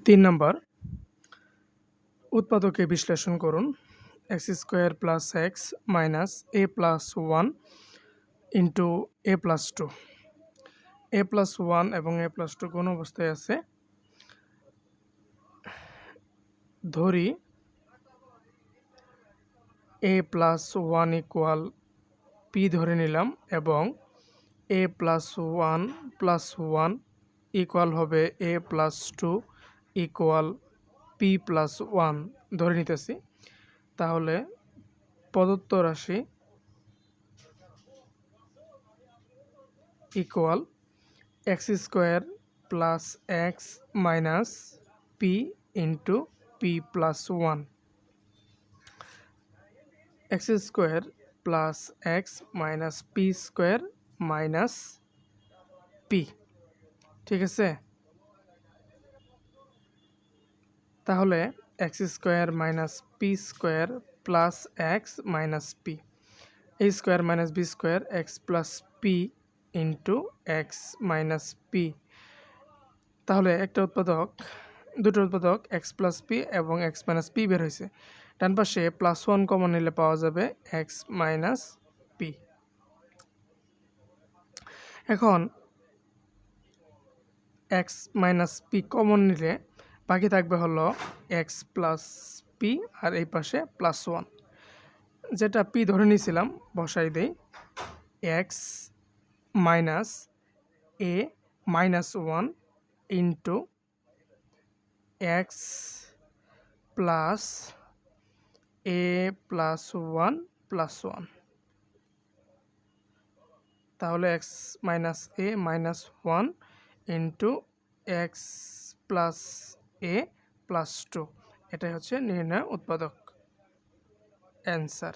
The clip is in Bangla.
3 নাম্বার উৎপাদকে বিশ্লেষণ করুন। x² + x - a + 1 into a + 2। a + 1 এবং a + 2 কোন অবস্থায় আছে? ধরি a + 1 = p ধরে নিলাম এবং a + 1 + 1 ইকুয়াল হবে a + 2 ইকুয়াল p + 1 ধরে নিতেছি। তাহলে প্রদত্ত রাশি equal x² + x - p into p + 1। x² + x - p² - p, ঠিক আছে? তাহলে x² - p² + x - p, a² - b² x + p into x - p। তাহলে দুটো উৎপাদক x + p এবং x - p বের হয়েছে। ডান পাশে +1 কমন নিলে পাওয়া যাবে x - p। এখন x - p কমন নিলে বাকি থাকবে হলো x + p আর এই পাশে +1। যেটা p ধরে নিয়েছিলাম বসাই দেই। x - a - 1 into x plus a + 1 + 1। তাহলে x - a - 1 into x plus a + 2, এটাই হচ্ছে নির্ণয় উৎপাদক। অ্যান্সার।